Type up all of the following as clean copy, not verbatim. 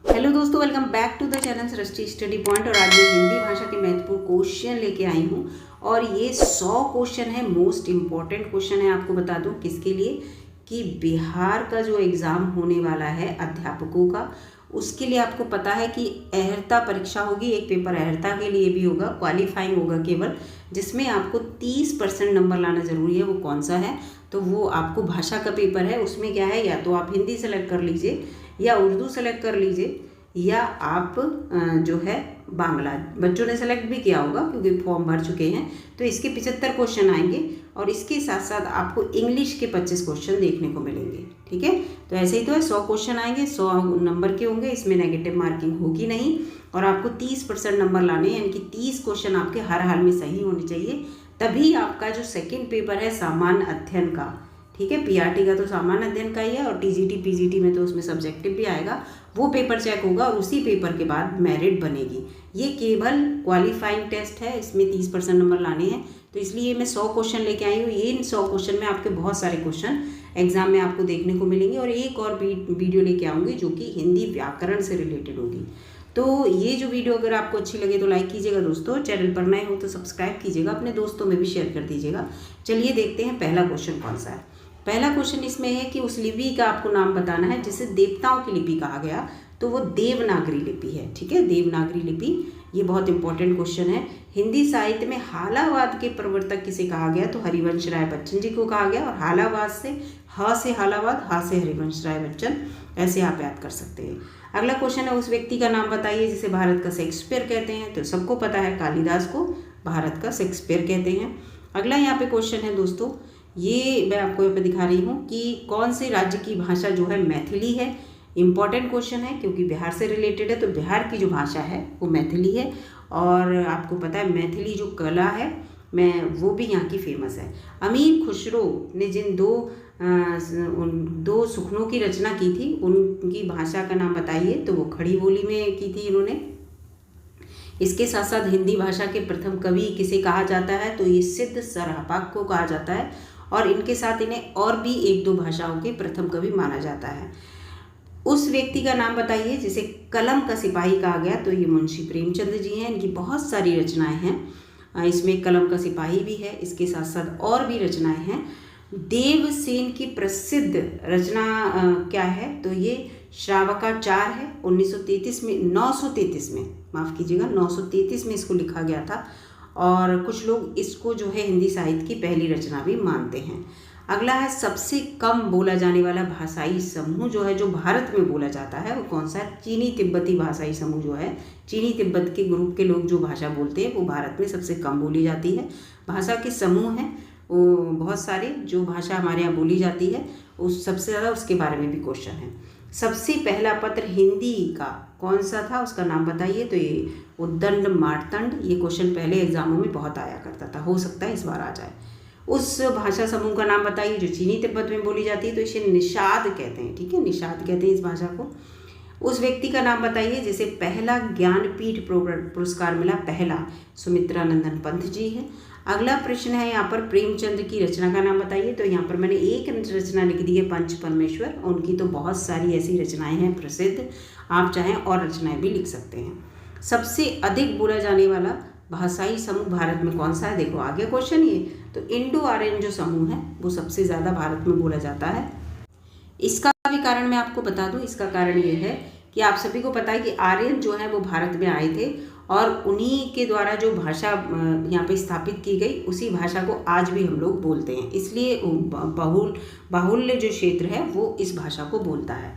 Hello दोस्तों, welcome back to the channel Srishti study point. और आज मैं हिंदी भाषा के महत्वपूर्ण क्वेश्चन लेके आई हूँ और ये 100 क्वेश्चन है। मोस्ट इम्पॉर्टेंट क्वेश्चन है। आपको बता दूँ किसके लिए, कि बिहार का जो एग्ज़ाम होने वाला है अध्यापकों का, उसके लिए आपको पता है कि अहर्ता परीक्षा होगी। एक पेपर अहर्ता के लिए भी होगा, क्वालिफाइंग होगा केवल, जिसमें आपको 30% नंबर लाना ज़रूरी है। वो कौन सा है, तो वो आपको भाषा का पेपर है। उसमें क्या है, या तो आप हिंदी सेलेक्ट कर लीजिए या उर्दू सेलेक्ट कर लीजिए या आप जो है बांग्ला, बच्चों ने सेलेक्ट भी किया होगा क्योंकि फॉर्म भर चुके हैं। तो इसके 75 क्वेश्चन आएंगे और इसके साथ साथ आपको इंग्लिश के 25 क्वेश्चन देखने को मिलेंगे। ठीक है, तो ऐसे ही तो है, 100 क्वेश्चन आएंगे, 100 नंबर के होंगे, इसमें नेगेटिव मार्किंग होगी नहीं। और आपको 30% नंबर लाने, यानी कि 30 क्वेश्चन आपके हर हाल में सही होने चाहिए, तभी आपका जो सेकेंड पेपर है सामान्य अध्ययन का, ठीक है, पीआरटी का तो सामान्य अध्ययन का ही है, और टीजीटी पीजीटी में तो उसमें सब्जेक्टिव भी आएगा, वो पेपर चेक होगा और उसी पेपर के बाद मेरिट बनेगी। ये केवल क्वालिफाइंग टेस्ट है, इसमें 30% नंबर लाने हैं। तो इसलिए मैं 100 क्वेश्चन लेके आई हूँ। ये इन 100 क्वेश्चन में आपके बहुत सारे क्वेश्चन एग्जाम में आपको देखने को मिलेंगे। और एक और वीडियो लेके आऊँगी जो कि हिंदी व्याकरण से रिलेटेड होगी। तो ये जो वीडियो अगर आपको अच्छी लगे तो लाइक कीजिएगा दोस्तों, चैनल पर नए हो तो सब्सक्राइब कीजिएगा, अपने दोस्तों में भी शेयर कर दीजिएगा। चलिए देखते हैं पहला क्वेश्चन कौन सा है। पहला क्वेश्चन इसमें है कि उस लिपि का आपको नाम बताना है जिसे देवताओं की लिपि कहा गया, तो वो देवनागरी लिपि है। ठीक है, देवनागरी लिपि, ये बहुत इंपॉर्टेंट क्वेश्चन है। हिंदी साहित्य में हालावाद के प्रवर्तक किसे कहा गया, तो हरिवंश राय बच्चन जी को कहा गया। और हालावाद से ह से हालावाद, हा से हरिवंश राय बच्चन, ऐसे आप याद कर सकते हैं। अगला क्वेश्चन है, उस व्यक्ति का नाम बताइए जिसे भारत का शेक्सपियर कहते हैं। तो सबको पता है, कालिदास को भारत का शेक्सपियर कहते हैं। अगला यहाँ पे क्वेश्चन है दोस्तों, ये मैं आपको यहाँ पे दिखा रही हूँ कि कौन से राज्य की भाषा जो है मैथिली है। इम्पॉर्टेंट क्वेश्चन है क्योंकि बिहार से रिलेटेड है। तो बिहार की जो भाषा है वो मैथिली है। और आपको पता है मैथिली जो कला है वो भी यहाँ की फेमस है। अमीर खुसरो ने जिन दो सुखनों की रचना की थी, उनकी भाषा का नाम बताइए। तो वो खड़ी बोली में की थी इन्होंने। इसके साथ साथ हिंदी भाषा के प्रथम कवि किसे कहा जाता है, तो ये सिद्ध सरहपाक को कहा जाता है। और इनके साथ इन्हें और भी 1-2 भाषाओं के प्रथम कवि माना जाता है। उस व्यक्ति का नाम बताइए जिसे कलम का सिपाही कहा गया, तो ये मुंशी प्रेमचंद जी हैं। इनकी बहुत सारी रचनाएं हैं, इसमें कलम का सिपाही भी है, इसके साथ साथ और भी रचनाएं हैं। देवसेन की प्रसिद्ध रचना क्या है, तो ये श्रावकाचार है। 933 में माफ़ कीजिएगा, 933 में इसको लिखा गया था। और कुछ लोग इसको जो है हिंदी साहित्य की पहली रचना भी मानते हैं। अगला है, सबसे कम बोला जाने वाला भाषाई समूह जो है, जो भारत में बोला जाता है, वो कौन सा है। चीनी तिब्बती भाषाई समूह जो है, चीनी तिब्बत के ग्रुप के लोग जो भाषा बोलते हैं वो भारत में सबसे कम बोली जाती है। भाषा के समूह हैं वो बहुत सारे, जो भाषा हमारे यहाँ बोली जाती है उस सबसे ज़्यादा, उसके बारे में भी क्वेश्चन है। सबसे पहला पत्र हिंदी का कौन सा था, उसका नाम बताइए। तो ये उद्दंड मार्तंड, ये क्वेश्चन पहले एग्जामों में बहुत आया करता था, हो सकता है इस बार आ जाए। उस भाषा समूह का नाम बताइए जो चीनी तिब्बत में बोली जाती है, तो इसे निषाद कहते हैं। ठीक है, निषाद कहते हैं इस भाषा को। उस व्यक्ति का नाम बताइए जिसे पहला ज्ञानपीठ पुरस्कार मिला, पहला सुमित्रानंदन पंत जी है। अगला प्रश्न है यहाँ पर, प्रेमचंद की रचना का नाम बताइए। तो यहाँ पर मैंने एक रचना लिख दी है, पंच परमेश्वर। उनकी तो बहुत सारी ऐसी रचनाएं हैं प्रसिद्ध, आप चाहें और रचनाएं भी लिख सकते हैं। सबसे अधिक बोला जाने वाला भाषाई समूह भारत में कौन सा है, देखो आगे क्वेश्चन ये। तो इंडो आर्यन जो समूह है वो सबसे ज़्यादा भारत में बोला जाता है। इसका भी कारण मैं आपको बता दूं, इसका कारण ये है कि आप सभी को पता है कि आर्यन जो है वो भारत में आए थे और उन्हीं के द्वारा जो भाषा यहाँ पे स्थापित की गई, उसी भाषा को आज भी हम लोग बोलते हैं। इसलिए बाहुल्य जो क्षेत्र है वो इस भाषा को बोलता है।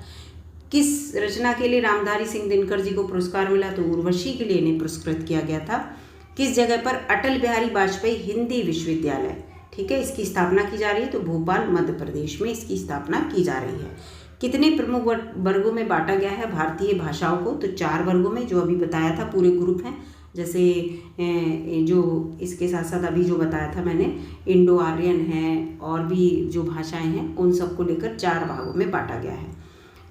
किस रचना के लिए रामधारी सिंह दिनकर जी को पुरस्कार मिला, तो उर्वशी के लिए इन्हें पुरस्कृत किया गया था। किस जगह पर अटल बिहारी वाजपेयी हिंदी विश्वविद्यालय, ठीक है, इसकी स्थापना की जा रही है, तो भोपाल मध्य प्रदेश में इसकी स्थापना की जा रही है। कितने प्रमुख वर्गों में बांटा गया है भारतीय भाषाओं को, तो 4 वर्गों में, जो अभी बताया था पूरे ग्रुप हैं। जैसे जो इसके साथ साथ अभी जो बताया था मैंने, इंडो आर्यन है और भी जो भाषाएं हैं, उन सबको लेकर 4 भागों में बांटा गया है।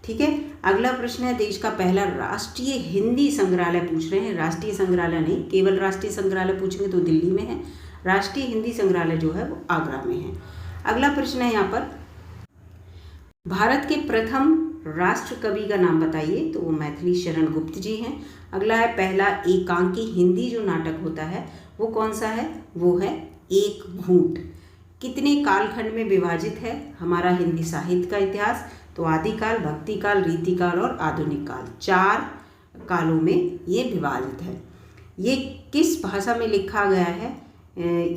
ठीक है, अगला प्रश्न है, देश का पहला राष्ट्रीय हिंदी संग्रहालय पूछ रहे हैं। राष्ट्रीय संग्रहालय नहीं, केवल राष्ट्रीय संग्रहालय पूछेंगे तो दिल्ली में है। राष्ट्रीय हिंदी संग्रहालय जो है वो आगरा में है। अगला प्रश्न है यहाँ पर, भारत के प्रथम राष्ट्र कवि का नाम बताइए, तो वो मैथिली शरण गुप्त जी हैं। अगला है पहला एकांकी हिंदी जो नाटक होता है वो कौन सा है, वो है एक घूंट। कितने कालखंड में विभाजित है हमारा हिंदी साहित्य का इतिहास, तो आदिकाल, भक्तिकाल, रीतिकाल और आधुनिक काल, 4 कालों में ये विभाजित है। ये किस भाषा में लिखा गया है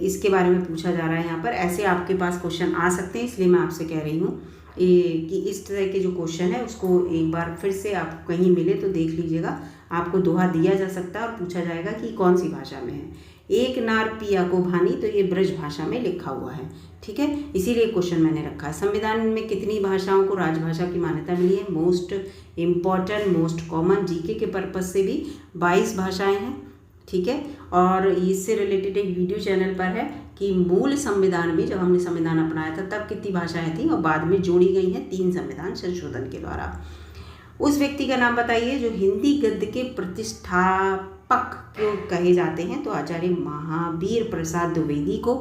इसके बारे में पूछा जा रहा है यहाँ पर। ऐसे आपके पास क्वेश्चन आ सकते हैं, इसलिए मैं आपसे कह रही हूँ कि इस तरह के जो क्वेश्चन है उसको एक बार फिर से आप कहीं मिले तो देख लीजिएगा। आपको दोहा दिया जा सकता है और पूछा जाएगा कि कौन सी भाषा में है। एक नार पिया को भानी, तो ये ब्रज भाषा में लिखा हुआ है, ठीक है, इसीलिए क्वेश्चन मैंने रखा है। संविधान में कितनी भाषाओं को राजभाषा की मान्यता मिली है, most important, most common, GK के पर्पज से भी 22 भाषाएं हैं, ठीक है। और इससे रिलेटेड एक वीडियो चैनल पर है कि मूल संविधान में जब हमने संविधान अपनाया था तब कितनी भाषाएं थी और बाद में जोड़ी गई हैं 3 संविधान संशोधन के द्वारा। उस व्यक्ति का नाम बताइए जो हिंदी गद्य के प्रतिष्ठापक क्यों कहे जाते हैं, तो आचार्य महावीर प्रसाद द्विवेदी को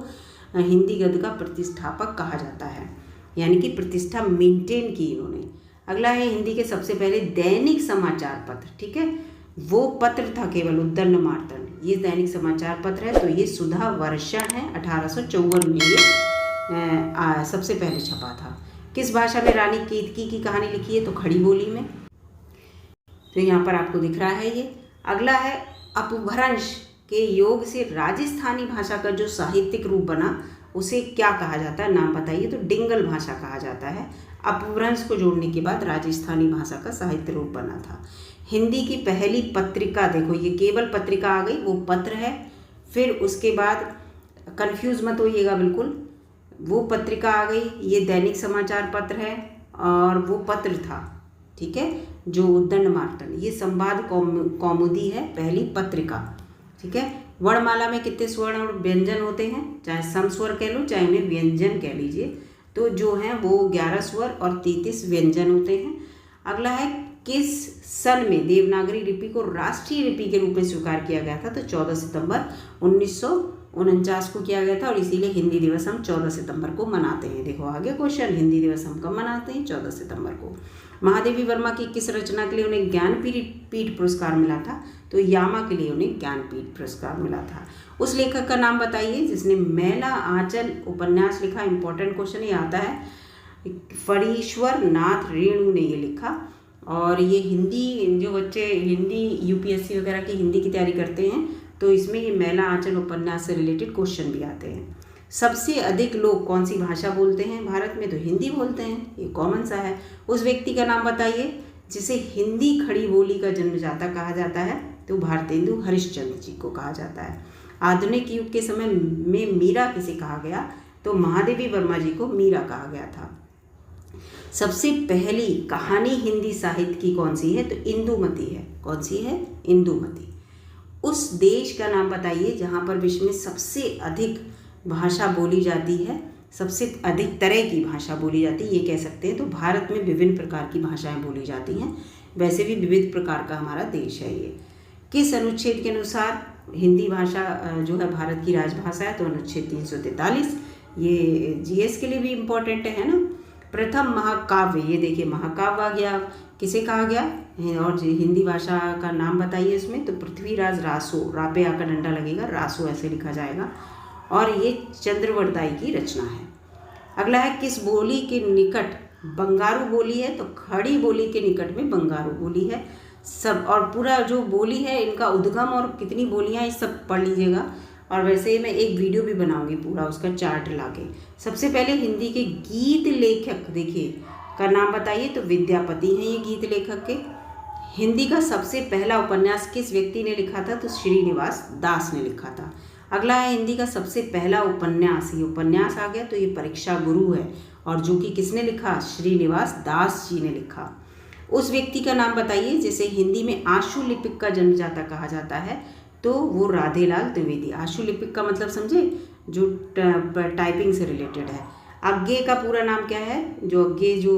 हिंदी गद्य का प्रतिष्ठापक कहा जाता है, यानी कि प्रतिष्ठा मेंटेन की इन्होंने। अगला है हिंदी के सबसे पहले दैनिक समाचार पत्र, ठीक है, वो पत्र था केवल उद्दंड मार्तंड, ये दैनिक समाचार पत्र है, तो ये सुधा वर्षा है, 1854 में ये सबसे पहले छपा था। किस भाषा में रानी केतकी की कहानी लिखी है, तो खड़ी बोली में, तो यहाँ पर आपको दिख रहा है ये। अगला है अपभ्रंश के योग से राजस्थानी भाषा का जो साहित्यिक रूप बना उसे क्या कहा जाता है, नाम बताइए, तो डिंगल भाषा कहा जाता है। अपभ्रंश को जोड़ने के बाद राजस्थानी भाषा का साहित्य रूप बना था। हिंदी की पहली पत्रिका, देखो ये केवल पत्रिका आ गई, वो पत्र है, फिर उसके बाद कंफ्यूज मत होइएगा बिल्कुल, वो पत्रिका आ गई, ये दैनिक समाचार पत्र है और वो पत्र था, ठीक है, जो उद्दंड मार्तंड, ये संवाद कौमुदी है, पहली पत्रिका, ठीक है। वर्णमाला में कितने स्वर्ण और व्यंजन होते हैं, चाहे सम स्वर कह लो चाहे उन्हें व्यंजन कह लीजिए, तो जो हैं वो 11 स्वर और 33 व्यंजन होते हैं। अगला है किस सन में देवनागरी लिपि को राष्ट्रीय लिपि के रूप में स्वीकार किया गया था, तो 14 सितंबर 1949 को किया गया था और इसीलिए हिंदी दिवस हम 14 सितंबर को मनाते हैं। देखो आगे क्वेश्चन, हिंदी दिवस हम कब मनाते हैं, 14 सितंबर को। महादेवी वर्मा की किस रचना के लिए उन्हें ज्ञानपीठ पुरस्कार मिला था, तो यामा के लिए उन्हें ज्ञानपीठ पुरस्कार मिला था। उस लेखक का नाम बताइए जिसने मैला आंचल उपन्यास लिखा, इंपॉर्टेंट क्वेश्चन ये आता है, फणीश्वर नाथ रेणु ने ये लिखा। और ये हिंदी, जो बच्चे हिंदी यूपीएससी वगैरह की हिंदी की तैयारी करते हैं तो इसमें ये मैला आंचल उपन्यास से रिलेटेड क्वेश्चन भी आते हैं। सबसे अधिक लोग कौन सी भाषा बोलते हैं भारत में, तो हिंदी बोलते हैं, ये कॉमन सा है। उस व्यक्ति का नाम बताइए जिसे हिंदी खड़ी बोली का जन्मदाता कहा जाता है, तो भारतेंदु हरिश्चंद्र जी को कहा जाता है। आधुनिक युग के समय में मीरा किसे कहा गया, तो महादेवी वर्मा जी को मीरा कहा गया था। सबसे पहली कहानी हिंदी साहित्य की कौन सी है, तो इंदुमती है। कौन सी है, इंदुमती। उस देश का नाम बताइए जहाँ पर विश्व में सबसे अधिक भाषा बोली जाती है, सबसे अधिक तरह की भाषा बोली जाती है, ये कह सकते हैं। तो भारत में विभिन्न प्रकार की भाषाएं बोली जाती हैं, वैसे भी विविध प्रकार का हमारा देश है ये। किस अनुच्छेद के अनुसार हिंदी भाषा जो है भारत की राजभाषा है, तो अनुच्छेद 343। ये जीएस के लिए भी इम्पोर्टेंट है ना। प्रथम महाकाव्य, ये देखिए महाकाव्य आ गया, किसे कहा गया, और हिंदी भाषा का नाम बताइए इसमें, तो पृथ्वीराज रासो, रापे आकर डंडा लगेगा, रासो ऐसे लिखा जाएगा, और ये चंद्रवरदाई की रचना है। अगला है किस बोली के निकट बंगारू बोली है, तो खड़ी बोली के निकट में बंगारू बोली है सब। और पूरा जो बोली है इनका उद्गम और कितनी बोलियाँ, ये सब पढ़ लीजिएगा। और वैसे ही मैं एक वीडियो भी बनाऊंगी पूरा उसका चार्ट लाके। सबसे पहले हिंदी के गीत लेखक देखिए का नाम बताइए, तो विद्यापति हैं ये गीत लेखक के। हिंदी का सबसे पहला उपन्यास किस व्यक्ति ने लिखा था, तो श्रीनिवास दास ने लिखा था। अगला है हिंदी का सबसे पहला उपन्यास, ये उपन्यास आ गया, तो ये परीक्षा गुरु है, और जो कि किसने लिखा, श्रीनिवास दास जी ने लिखा। उस व्यक्ति का नाम बताइए जिसे हिंदी में आशु लिपिक का जन्मदाता कहा जाता है, तो वो राधेलाल द्विवेदी। आशु लिपिक का मतलब समझे, जो टाइपिंग से रिलेटेड है। अज्ञे का पूरा नाम क्या है, जो अज्ञे जो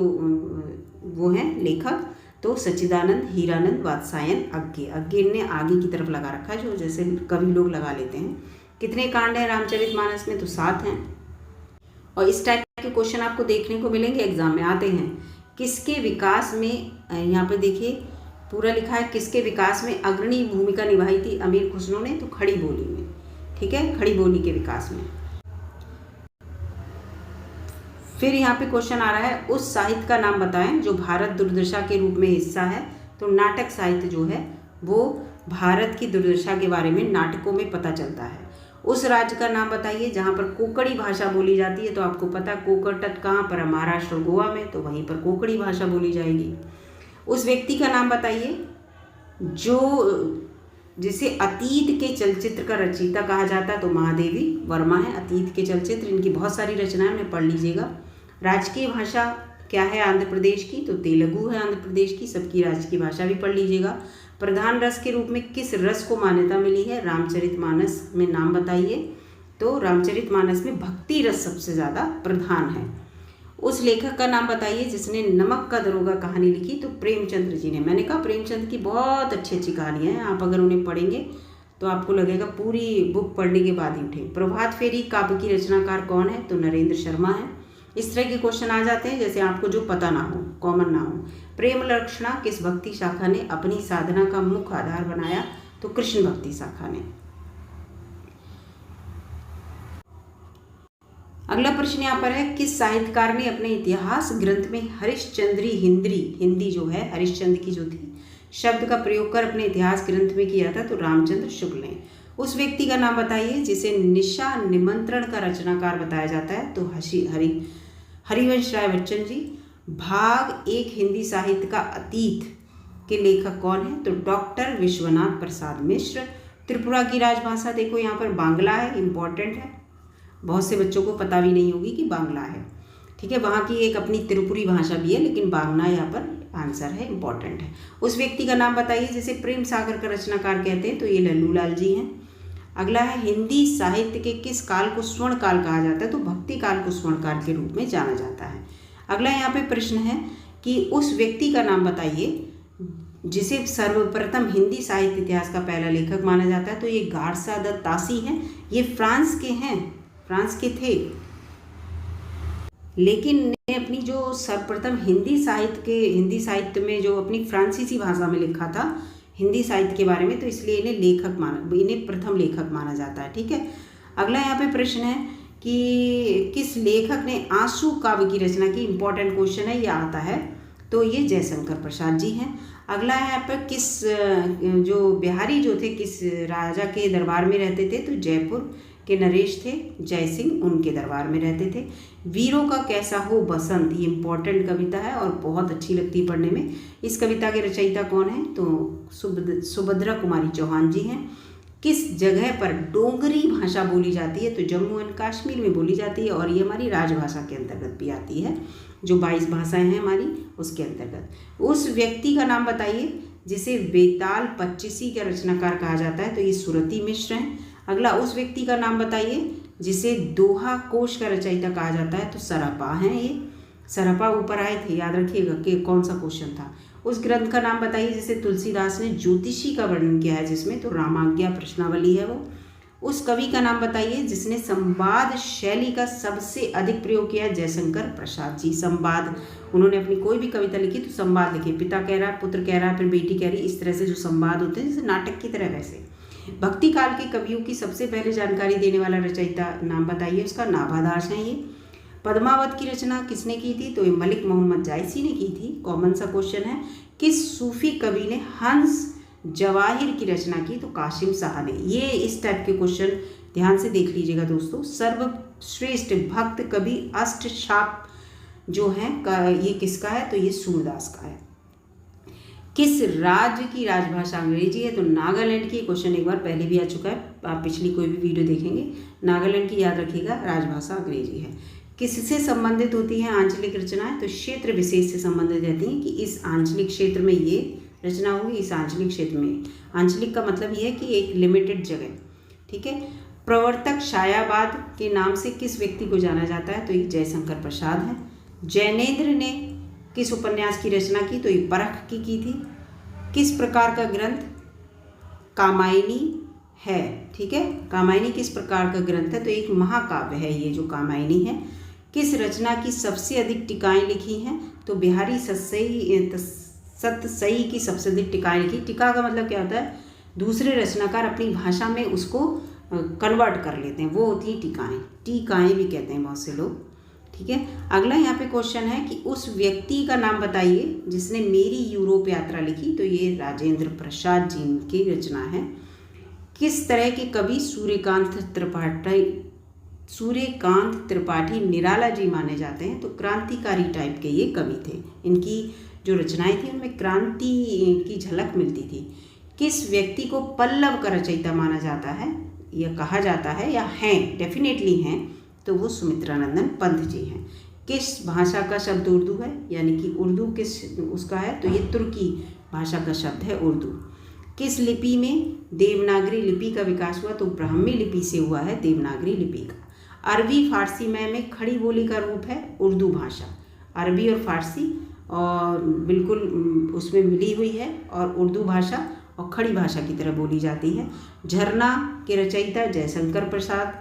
वो हैं लेखक, तो सच्चिदानंद हीरानंद वात्सायन अज्ञे। अज्ञे ने आगे की तरफ लगा रखा है, जो जैसे कवि लोग लगा लेते हैं। कितने कांड हैं रामचरितमानस में, तो 7 हैं। और इस टाइप के क्वेश्चन आपको देखने को मिलेंगे, एग्जाम में आते हैं। किसके विकास में, यहाँ पे देखिए पूरा लिखा है, किसके विकास में अग्रणी भूमिका निभाई थी अमीर खुसरो ने, तो खड़ी बोली में, ठीक है, खड़ी बोली के विकास में। फिर यहाँ पे क्वेश्चन आ रहा है, उस साहित्य का नाम बताएं जो भारत दुर्दशा के रूप में हिस्सा है। तो नाटक साहित्य जो है वो भारत की दुर्दशा के बारे में नाटकों में पता चलता है। उस राज्य का नाम बताइए जहाँ पर कोंकणी भाषा बोली जाती है। तो आपको पता कोंकण तट कहाँ पर है, महाराष्ट्र और गोवा में, तो वहीं पर कोंकणी भाषा बोली जाएगी। उस व्यक्ति का नाम बताइए जिसे अतीत के चलचित्र का रचयिता कहा जाता है। तो महादेवी वर्मा है अतीत के चलचित्र, इनकी बहुत सारी रचनाएं, उन्हें पढ़ लीजिएगा। राजकीय भाषा क्या है आंध्र प्रदेश की, तो तेलुगु है आंध्र प्रदेश की, सबकी राजकीय भाषा भी पढ़ लीजिएगा। प्रधान रस के रूप में किस रस को मान्यता मिली है, रामचरितमानस में नाम बताइए। तो रामचरितमानस में भक्ति रस सबसे ज़्यादा प्रधान है। उस लेखक का नाम बताइए जिसने नमक का दरोगा कहानी लिखी। तो प्रेमचंद्र जी ने। मैंने कहा प्रेमचंद की बहुत अच्छी अच्छी कहानियाँ हैं, आप अगर उन्हें पढ़ेंगे तो आपको लगेगा पूरी बुक पढ़ने के बाद ही उठे। प्रभात फेरी काव्य की रचनाकार कौन है, तो नरेंद्र शर्मा है। इस तरह के क्वेश्चन आ जाते हैं जैसे आपको जो पता ना हो, कॉमन ना हो। प्रेम लक्षणा किस भक्ति शाखा ने अपनी साधना का मुख्य आधार बनाया, तो कृष्ण भक्ति शाखा ने। अगला प्रश्न यहाँ पर है, किस साहित्यकार ने अपने इतिहास ग्रंथ में हरिश्चंद्री हिंदी जो है हरिश्चंद्र की जो थी शब्द का प्रयोग कर अपने इतिहास ग्रंथ में किया था, तो रामचंद्र शुक्ल ने। उस व्यक्ति का नाम बताइए जिसे निशा निमंत्रण का रचनाकार बताया जाता है, तो हरिवंश राय बच्चन जी। भाग 1 हिंदी साहित्य का अतीत के लेखक कौन है, तो डॉक्टर विश्वनाथ प्रसाद मिश्र। त्रिपुरा की राजभाषा देखो यहाँ पर बांग्ला है, इम्पॉर्टेंट है, बहुत से बच्चों को पता भी नहीं होगी कि बांग्ला है, ठीक है। वहाँ की एक अपनी त्रिपुरी भाषा भी है, लेकिन बांग्ला यहाँ पर आंसर है, इम्पॉर्टेंट है। उस व्यक्ति का नाम बताइए जिसे प्रेम सागर का रचनाकार कहते हैं, तो ये लल्लू लाल जी हैं। अगला है, हिंदी साहित्य के किस काल को स्वर्ण काल कहा जाता है, तो भक्ति काल को स्वर्ण काल के रूप में जाना जाता है। अगला यहाँ पे प्रश्न है कि उस व्यक्ति का नाम बताइए जिसे सर्वप्रथम हिंदी साहित्य इतिहास का पहला लेखक माना जाता है, तो ये गारसा द तासी हैं। ये फ्रांस के हैं, फ्रांस के थे, लेकिन ने अपनी जो सर्वप्रथम हिंदी साहित्य में जो अपनी फ्रांसीसी भाषा में लिखा था हिंदी साहित्य के बारे में, तो इसलिए इन्हें प्रथम लेखक माना जाता है, ठीक है। अगला यहाँ पे प्रश्न है कि किस लेखक ने आंसू काव्य की रचना की। इंपॉर्टेंट क्वेश्चन है, ये आता है, तो ये जयशंकर प्रसाद जी हैं। अगला है यहाँ पर जो बिहारी जो थे किस राजा के दरबार में रहते थे, तो जयपुर के नरेश थे, जयसिंह उनके दरबार में रहते थे। वीरों का कैसा हो बसंत, ये इम्पॉर्टेंट कविता है और बहुत अच्छी लगती है पढ़ने में। इस कविता के रचयिता कौन है, तो सुभद्रा कुमारी चौहान जी हैं। किस जगह पर डोगरी भाषा बोली जाती है, तो जम्मू एंड कश्मीर में बोली जाती है, और ये हमारी राजभाषा के अंतर्गत भी आती है, जो 22 भाषाएं हैं हमारी उसके अंतर्गत। उस व्यक्ति का नाम बताइए जिसे बेताल पच्चीसी का रचनाकार कहा जाता है, तो ये सुरती मिश्र हैं। अगला, उस व्यक्ति का नाम बताइए जिसे दोहा कोश का रचयिता कहा जाता है, तो सरपा हैं। ये सरपा ऊपर आए थे, याद रखिएगा कि कौन सा क्वेश्चन था। उस ग्रंथ का नाम बताइए जिसे तुलसीदास ने ज्योतिषी का वर्णन किया है, जिसमें तो रामाज्ञा प्रश्नावली है वो। उस कवि का नाम बताइए जिसने संवाद शैली का सबसे अधिक प्रयोग किया है, जयशंकर प्रसाद जी। संवाद, उन्होंने अपनी कोई भी कविता लिखी तो संवाद लिखे, पिता कह रहा पुत्र कह रहा फिर बेटी कह रही, इस तरह से जो संवाद होते हैं जैसे नाटक की तरह वैसे। भक्ति काल के कवियों की सबसे पहले जानकारी देने वाला रचयिता नाम बताइए, उसका नाभादास है ये। पद्मावत की रचना किसने की थी, तो ये मलिक मोहम्मद जायसी ने की थी। कॉमन सा क्वेश्चन है। किस सूफी कवि ने हंस जवाहिर की रचना की, तो कासिम शाह ने। ये इस टाइप के क्वेश्चन ध्यान से देख लीजिएगा दोस्तों। सर्वश्रेष्ठ भक्त कवि अष्टशाप जो है ये किसका है, तो ये सूरदास का है। किस राज्य की राजभाषा अंग्रेजी है, तो नागालैंड की। क्वेश्चन एक बार पहले भी आ चुका है, आप पिछली कोई भी वीडियो देखेंगे। नागालैंड की याद रखिएगा, राजभाषा अंग्रेजी है। किससे संबंधित होती है आंचलिक रचनाएं, तो क्षेत्र विशेष से संबंधित रहती हैं कि इस आंचलिक क्षेत्र में ये रचना होगी, इस आंचलिक क्षेत्र में। आंचलिक का मतलब ये है कि एक लिमिटेड जगह, ठीक है। प्रवर्तक छायावाद के नाम से किस व्यक्ति को जाना जाता है, तो ये जयशंकर प्रसाद हैं। जैनेन्द्र ने किस उपन्यास की रचना की, तो ये परख की थी। किस प्रकार का ग्रंथ कामायनी है, ठीक है। कामायनी किस प्रकार का ग्रंथ है, तो एक महाकाव्य है ये जो कामायनी है। किस रचना की सबसे अधिक टीकाएँ लिखी हैं? तो बिहारी सतसई की सबसे अधिक टीकाएँ लिखी। टीका का मतलब क्या होता है? दूसरे रचनाकार अपनी भाषा में उसको कन्वर्ट कर लेते हैं, वो होती है टीकाएँ। टीकाएँ भी कहते हैं बहुत से लोग। ठीक है, अगला यहाँ पे क्वेश्चन है कि उस व्यक्ति का नाम बताइए जिसने मेरी यूरोप यात्रा लिखी। तो ये राजेंद्र प्रसाद जी की रचना है। किस तरह के कवि सूर्यकांत त्रिपाठी निराला जी माने जाते हैं? तो क्रांतिकारी टाइप के ये कवि थे। इनकी जो रचनाएं थी उनमें क्रांति की झलक मिलती थी। किस व्यक्ति को पल्लव का रचयिता माना जाता है या कहा जाता है या हैं, डेफिनेटली हैं? तो वो सुमित्रानंदन पंत जी हैं। किस भाषा का शब्द उर्दू है? यानी कि उर्दू किस उसका है? तो ये तुर्की भाषा का शब्द है उर्दू। किस लिपि में देवनागरी लिपि का विकास हुआ? तो ब्राह्मी लिपि से हुआ है देवनागरी लिपि का। अरबी फारसी में खड़ी बोली का रूप है उर्दू भाषा। अरबी और फारसी और बिल्कुल उसमें मिली हुई है और उर्दू भाषा और खड़ी भाषा की तरह बोली जाती है। झरना के रचयिता जयशंकर प्रसाद।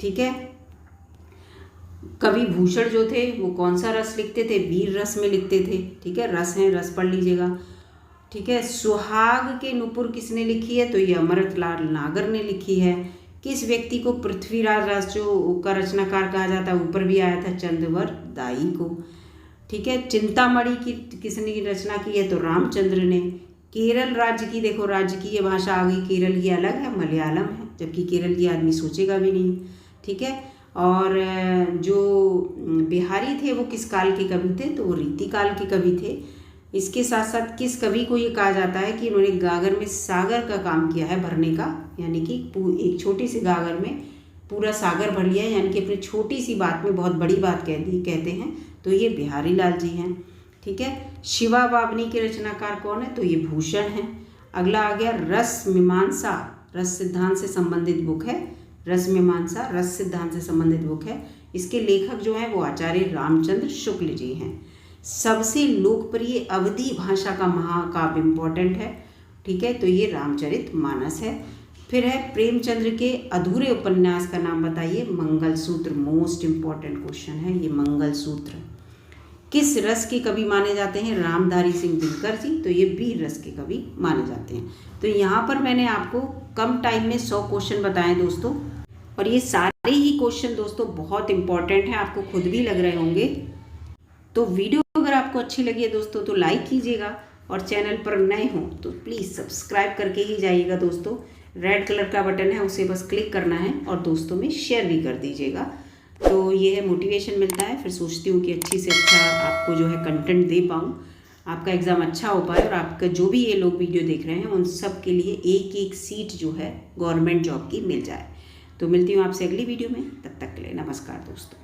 ठीक है, कवि भूषण जो थे वो कौन सा रस लिखते थे? वीर रस में लिखते थे। ठीक है, रस है, रस पढ़ लीजिएगा। ठीक है, सुहाग के नुपुर किसने लिखी है? तो ये अमृतलाल नागर ने लिखी है। किस व्यक्ति को पृथ्वीराज राजो का रचनाकार कहा जाता है? ऊपर भी आया था, चंद्रवर दाई को। ठीक है, चिंतामणि की किसने रचना की है? तो रामचंद्र ने। केरल राज्य की देखो राजकीय भाषा आ गई, केरल की अलग है, मलयालम है, जबकि केरल की आदमी सोचेगा भी नहीं। ठीक है, और जो बिहारी थे वो किस काल के कवि थे? तो वो रीतिकाल के कवि थे। इसके साथ साथ किस कवि को ये कहा जाता है कि इन्होंने गागर में सागर का काम किया है भरने का, यानी कि एक छोटी सी गागर में पूरा सागर भर लिया है, यानी कि अपनी छोटी सी बात में बहुत बड़ी बात कह दी कहते हैं। तो ये बिहारी लाल जी हैं। ठीक है, शिवा बावनी के रचनाकार कौन है? तो ये भूषण है। अगला आ गया रस मीमांसा, रस सिद्धांत से संबंधित बुक है। रस मीमांसा रस सिद्धांत से संबंधित बुक है। इसके लेखक जो हैं वो आचार्य रामचंद्र शुक्ल जी हैं। सबसे लोकप्रिय अवधी भाषा का महाकाव्य इम्पोर्टेंट है। ठीक है, तो ये रामचरितमानस है। फिर है प्रेमचंद्र के अधूरे उपन्यास का नाम बताइए। मंगलसूत्र, मोस्ट इम्पॉर्टेंट क्वेश्चन है ये मंगलसूत्र। किस रस के कवि माने जाते हैं? रामधारी सिंह दिनकर जी। तो ये वीर रस के कवि माने जाते हैं। तो यहाँ पर मैंने आपको कम टाइम में 100 क्वेश्चन बताए दोस्तों, और ये सारे ही क्वेश्चन दोस्तों बहुत इंपॉर्टेंट हैं, आपको खुद भी लग रहे होंगे। तो वीडियो अगर आपको अच्छी लगी है दोस्तों तो लाइक कीजिएगा, और चैनल पर नए हों तो प्लीज़ सब्सक्राइब करके ही जाइएगा दोस्तों। रेड कलर का बटन है, उसे बस क्लिक करना है और दोस्तों में शेयर भी कर दीजिएगा। तो ये है मोटिवेशन मिलता है, फिर सोचती हूँ कि अच्छी से अच्छा आपको जो है कंटेंट दे पाऊँ, आपका एग्ज़ाम अच्छा हो पाए, और आपका जो भी ये लोग वीडियो देख रहे हैं उन सब के लिए एक एक सीट जो है गवर्नमेंट जॉब की मिल जाए। तो मिलती हूँ आपसे अगली वीडियो में, तब तक के लिए नमस्कार दोस्तों।